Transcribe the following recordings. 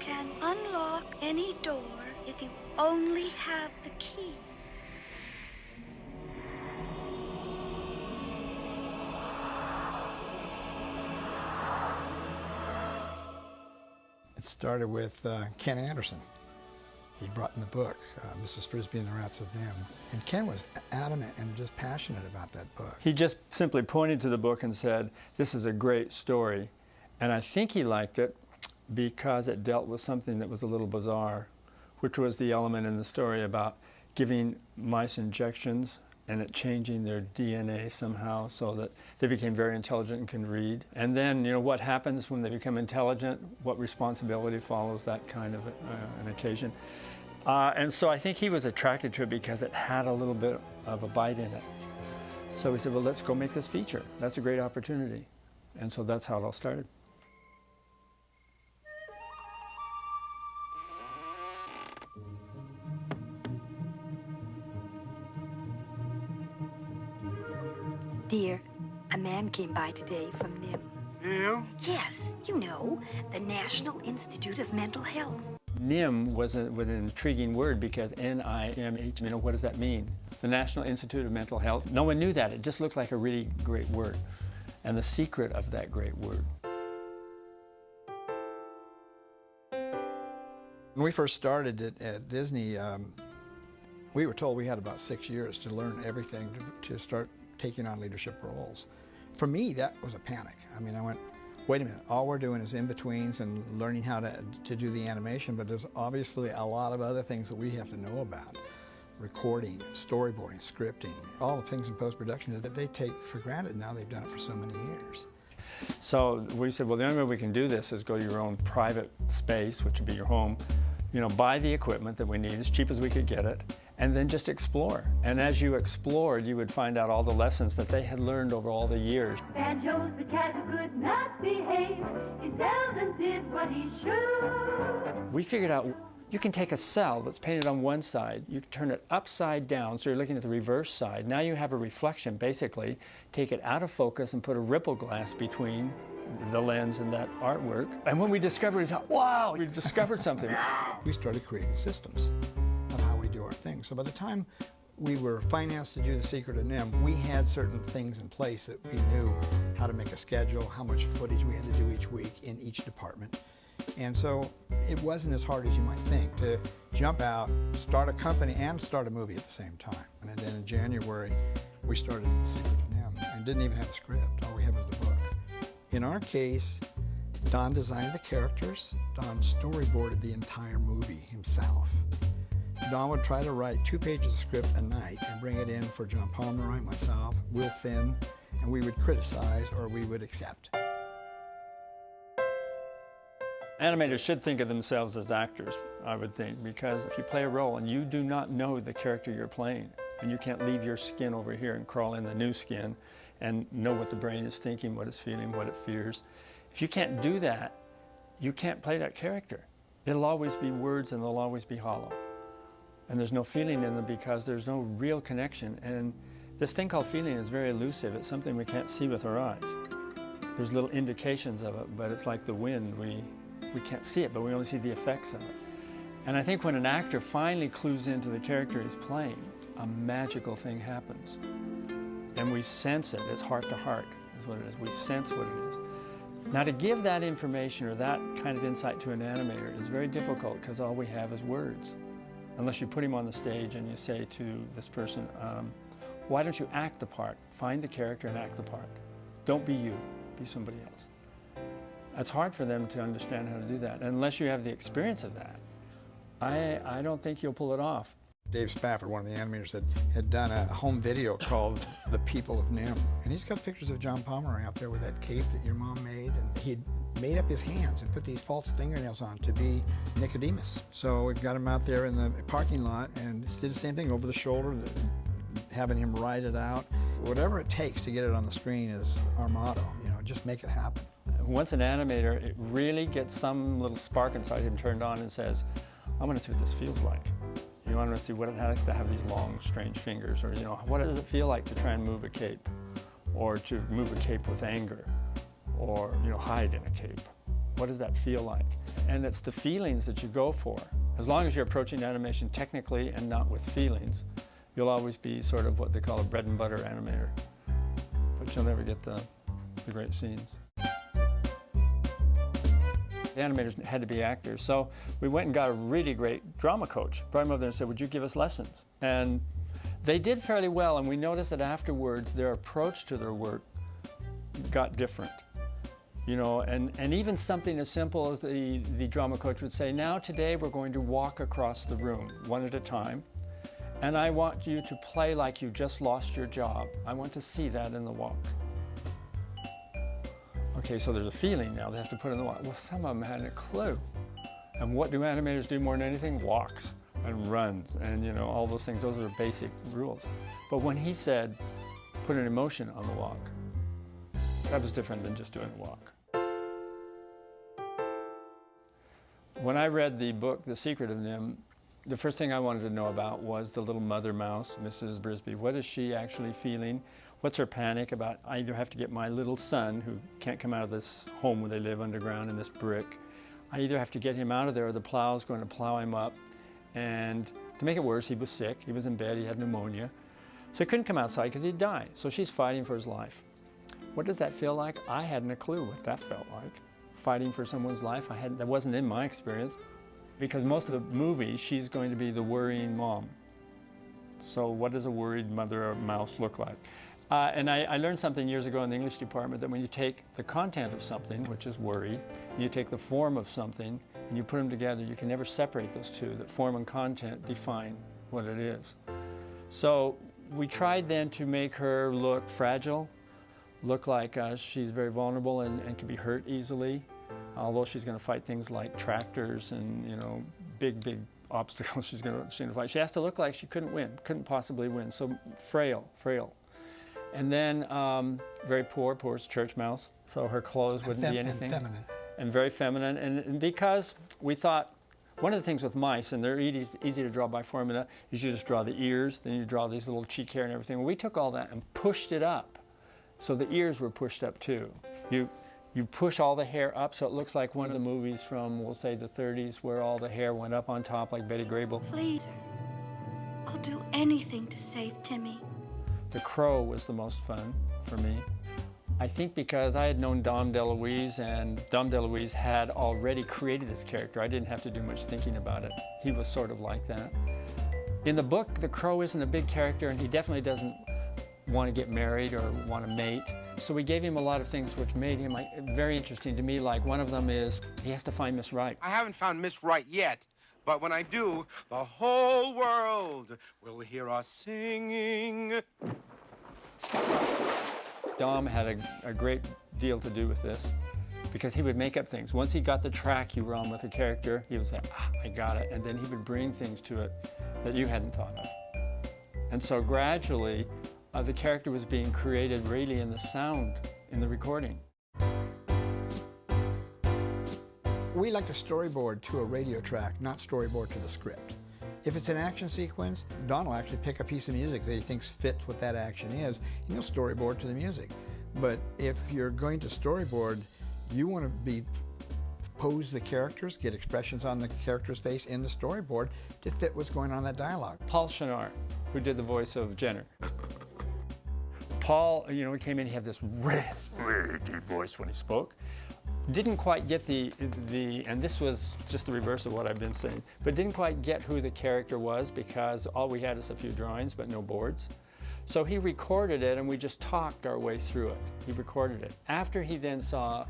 can unlock any door if you only have the key. It started with Ken Anderson. He brought in the book, Mrs. Frisbee and the Rats of NIMH. And Ken was adamant and just passionate about that book. He just simply pointed to the book and said, this is a great story. And I think he liked it because it dealt with something that was a little bizarre, which was the element in the story about giving mice injections and it changing their DNA somehow so that they became very intelligent and can read. And then, you know, what happens when they become intelligent, what responsibility follows that kind of an occasion. And so I think he was attracted to it because it had a little bit of a bite in it. So we said, well, let's go make this feature. That's a great opportunity. And so that's how it all started. Dear, a man came by today from NIMH. Yeah? Yes, you know, the National Institute of Mental Health. NIMH was an intriguing word because NIMH, you know, what does that mean? The National Institute of Mental Health. No one knew that. It just looked like a really great word. And the secret of that great word. When we first started at Disney, we were told we had about 6 years to learn everything to start taking on leadership roles. For me, that was a panic. I mean, I went, wait a minute, all we're doing is in-betweens and learning how to do the animation, but there's obviously a lot of other things that we have to know about. Recording, storyboarding, scripting, all the things in post-production that they take for granted now. They've done it for so many years. So we said, well, the only way we can do this is go to your own private space, which would be your home, you know, buy the equipment that we need as cheap as we could get it, and then just explore. And as you explored, you would find out all the lessons that they had learned over all the years. Banjo's the cat who could not behave. He seldom did what he should. We figured out you can take a cell that's painted on one side, you can turn it upside down, so you're looking at the reverse side. Now you have a reflection, basically. Take it out of focus and put a ripple glass between the lens and that artwork. And when we discovered it, we thought, wow, we've discovered something. We started creating systems of how we do our things. So by the time we were financed to do The Secret of NIMH, we had certain things in place that we knew how to make a schedule, how much footage we had to do each week in each department. And so it wasn't as hard as you might think to jump out, start a company, and start a movie at the same time. And then in January, we started The Secret of NIMH and didn't even have a script. All we had was the book. In our case, Don designed the characters. Don storyboarded the entire movie himself. Don would try to write 2 pages of script a night and bring it in for John Pomeroy, myself, Will Finn, and we would criticize or we would accept. Animators should think of themselves as actors, I would think, because if you play a role and you do not know the character you're playing, and you can't leave your skin over here and crawl in the new skin and know what the brain is thinking, what it's feeling, what it fears. If you can't do that, you can't play that character. It'll always be words and they'll always be hollow. And there's no feeling in them because there's no real connection. And this thing called feeling is very elusive. It's something we can't see with our eyes. There's little indications of it, but it's like the wind. We can't see it, but we only see the effects of it. And I think when an actor finally clues into the character he's playing, a magical thing happens. And we sense it. It's heart to heart is what it is. We sense what it is. Now to give that information or that kind of insight to an animator is very difficult because all we have is words. Unless you put him on the stage and you say to this person, why don't you act the part? Find the character and act the part. Don't be you, be somebody else. It's hard for them to understand how to do that. Unless you have the experience of that, I don't think you'll pull it off. Dave Spafford, one of the animators, had done a home video called The People of NIMH. And he's got pictures of John Pomeroy out there with that cape that your mom made. And he'd made up his hands and put these false fingernails on to be Nicodemus. So we've got him out there in the parking lot and did the same thing over the shoulder, having him write it out. Whatever it takes to get it on the screen is our motto, you know, just make it happen. Once an animator, it really gets some little spark inside him turned on and says, I want to see what this feels like. You want to see what it has to have these long, strange fingers, or, you know, what does it feel like to try and move a cape, or to move a cape with anger, or, you know, hide in a cape, What does that feel like? And it's the feelings that you go for. As long as you're approaching animation technically and not with feelings, you'll always be sort of what they call a bread and butter animator. But you'll never get the great scenes. The animators had to be actors, so we went and got a really great drama coach. Brought him over there and said, would you give us lessons? And they did fairly well, and we noticed that afterwards their approach to their work got different. You know, and even something as simple as the drama coach would say, now today we're going to walk across the room one at a time, and I want you to play like you just lost your job. I want to see that in the walk. Okay, so there's a feeling now they have to put in the walk. Well, some of them hadn't a clue. And what do animators do more than anything? Walks and runs and, you know, all those things. Those are basic rules. But when he said, put an emotion on the walk, that was different than just doing a walk. When I read the book, The Secret of NIMH, the first thing I wanted to know about was the little mother mouse, Mrs. Brisby. What is she actually feeling? What's her panic about? I either have to get my little son, who can't come out of this home where they live underground in this brick, I either have to get him out of there or the plow's going to plow him up. And to make it worse, he was sick, he was in bed, he had pneumonia. So he couldn't come outside because he'd die. So she's fighting for his life. What does that feel like? I hadn't a clue what that felt like. Fighting for someone's life, that wasn't in my experience. Because most of the movie, she's going to be the worrying mom. So what does a worried mother or mouse look like? And I learned something years ago in the English department, that when you take the content of something, which is worry, and you take the form of something, and you put them together, you can never separate those two, that form and content define what it is. So we tried then to make her look fragile, look like she's very vulnerable and can be hurt easily, although she's going to fight things like tractors and, you know, big obstacles she's going to fight. She has to look like she couldn't possibly win, so frail. And then very poor as church mouse, so her clothes wouldn't be anything. And feminine. And very feminine, and because we thought, one of the things with mice, and they're easy to draw by formula, is you just draw the ears, then you draw these little cheek hair and everything. Well, we took all that and pushed it up, so the ears were pushed up too. You push all the hair up so it looks like one of the movies from, we'll say, the 30s, where all the hair went up on top like Betty Grable. Please, sir. I'll do anything to save Timmy. The Crow was the most fun for me. I think because I had known Dom DeLuise, and Dom DeLuise had already created this character. I didn't have to do much thinking about it. He was sort of like that. In the book, the Crow isn't a big character, and he definitely doesn't want to get married or want to mate. So we gave him a lot of things which made him very interesting to me. Like one of them is he has to find Miss Right. I haven't found Miss Right yet, but when I do, the whole world will hear us singing. Dom had a great deal to do with this because he would make up things. Once he got the track you were on with a character, he would say, I got it. And then he would bring things to it that you hadn't thought of. And so gradually, the character was being created really in the sound, in the recording. We like to storyboard to a radio track, not storyboard to the script. If it's an action sequence, Don will actually pick a piece of music that he thinks fits what that action is, and he'll storyboard to the music. But if you're going to storyboard, you want to pose the characters, get expressions on the character's face in the storyboard to fit what's going on in that dialogue. Paul Chenard, who did the voice of Jenner. Paul, you know, he came in, he had this really deep voice when he spoke. Didn't quite get and this was just the reverse of what I've been saying, but didn't quite get who the character was because all we had is a few drawings but no boards. So he recorded it and we just talked our way through it. He recorded it. After he then saw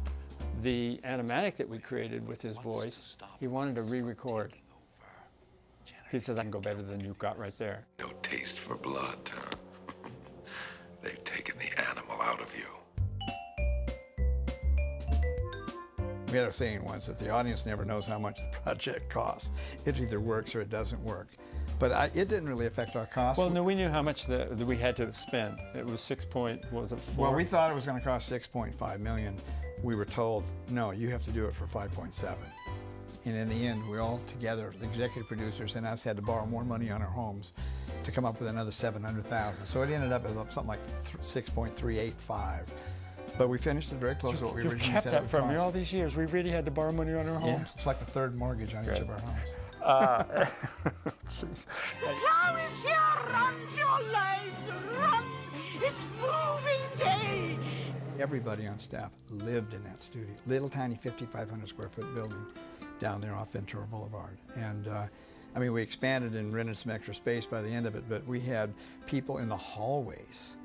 the animatic that we created with his voice, he wanted to re-record. He says, I can go better than you've got right there. No taste for blood, huh? They've taken the animal out of you. We had a saying once that the audience never knows how much the project costs. It either works or it doesn't work. But it didn't really affect our costs. Well, no, we knew how much that we had to spend. It was 4? Well, we thought it was going to cost $6.5 million. We were told, no, you have to do it for 5.7. And in the end, we all together, the executive producers and us, had to borrow more money on our homes to come up with another $700,000. So it ended up as something like 6.385. But we finished it very close to what we You've originally kept said that it would from me cost. all these years. We really had to borrow money on our Yeah, homes. it's like the third mortgage on each of our homes. Jeez. Plow is here, run your lives, run! It's moving day! Everybody on staff lived in that studio. Little tiny 5,500 square foot building down there off Ventura Boulevard. And I mean, we expanded and rented some extra space by the end of it, but we had people in the hallways.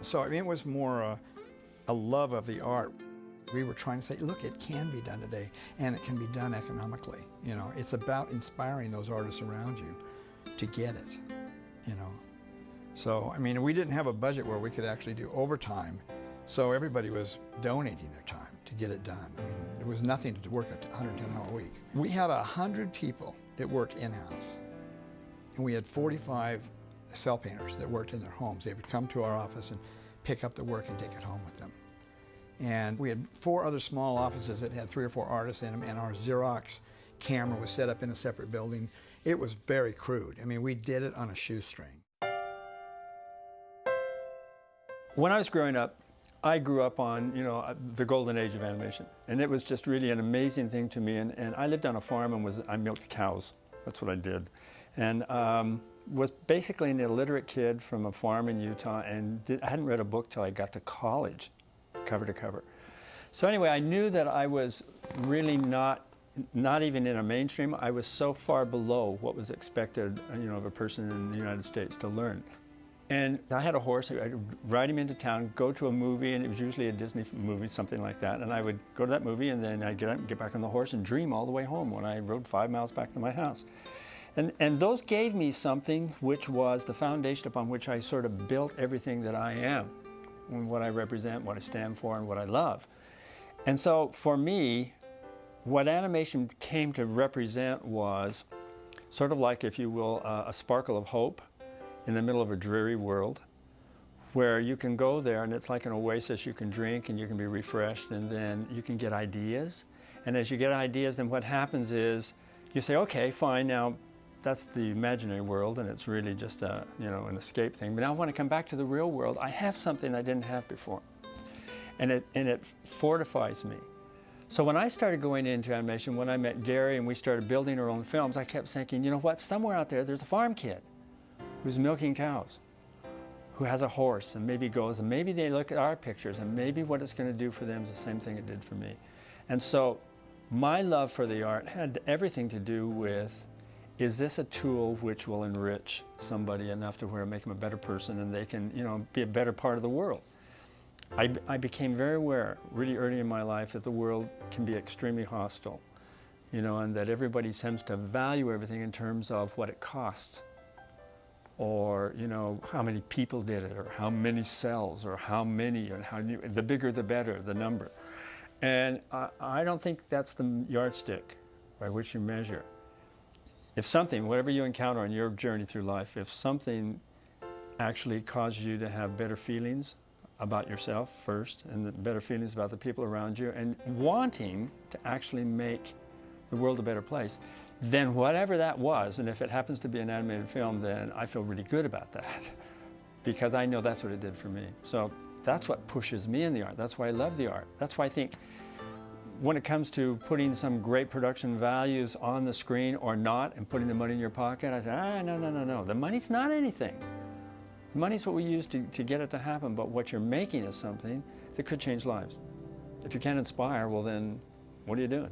So I mean, it was more a love of the art. We were trying to say, look, it can be done today, and it can be done economically. You know, it's about inspiring those artists around you to get it, you know. So, I mean, we didn't have a budget where we could actually do overtime, so everybody was donating their time to get it done. I mean, there was nothing to work a 110-hour week. We had 100 people that worked in-house, and we had 45 cell painters that worked in their homes. They would come to our office and pick up the work and take it home with them. And we had 4 other small offices that had 3 or 4 artists in them, and our Xerox camera was set up in a separate building. It was very crude. I mean, we did it on a shoestring. When I was growing up, I grew up on, you know, the golden age of animation. And it was just really an amazing thing to me. And I lived on a farm and I milked cows. That's what I did. And was basically an illiterate kid from a farm in Utah, and I hadn't read a book till I got to college, cover to cover. So anyway, I knew that I was really not even in a mainstream. I was so far below what was expected, you know, of a person in the United States to learn. And I had a horse. I'd ride him into town, go to a movie, and it was usually a Disney movie, something like that. And I would go to that movie, and then I'd get up and get back on the horse and dream all the way home when I rode 5 miles back to my house. And those gave me something which was the foundation upon which I sort of built everything that I am, and what I represent, what I stand for, and what I love. And so for me, what animation came to represent was sort of like, if you will, a sparkle of hope in the middle of a dreary world, where you can go there and it's like an oasis. You can drink and you can be refreshed, and then you can get ideas. And as you get ideas, then what happens is you say, okay, fine, now that's the imaginary world, and it's really just a, you know, an escape thing. But now I want to come back to the real world. I have something I didn't have before, and it fortifies me. So when I started going into animation, when I met Gary and we started building our own films, I kept thinking, you know what, somewhere out there's a farm kid who's milking cows, who has a horse, and maybe goes, and maybe they look at our pictures, and maybe what it's going to do for them is the same thing it did for me. And so my love for the art had everything to do with, is this a tool which will enrich somebody enough to where it make them a better person, and they can, you know, be a better part of the world? I became very aware really early in my life that the world can be extremely hostile, you know, and that everybody tends to value everything in terms of what it costs, or, you know, how many people did it, or how many cells, or how many, and how new, the bigger the better, the number. And I don't think that's the yardstick by which you measure. If something, whatever you encounter on your journey through life, if something actually causes you to have better feelings about yourself first, and better feelings about the people around you, and wanting to actually make the world a better place, then whatever that was, and if it happens to be an animated film, then I feel really good about that because I know that's what it did for me. So that's what pushes me in the art. That's why I love the art. That's why I think when it comes to putting some great production values on the screen or not, and putting the money in your pocket, I say, no. The money's not anything. The money's what we use to get it to happen, but what you're making is something that could change lives. If you can't inspire, well then, what are you doing?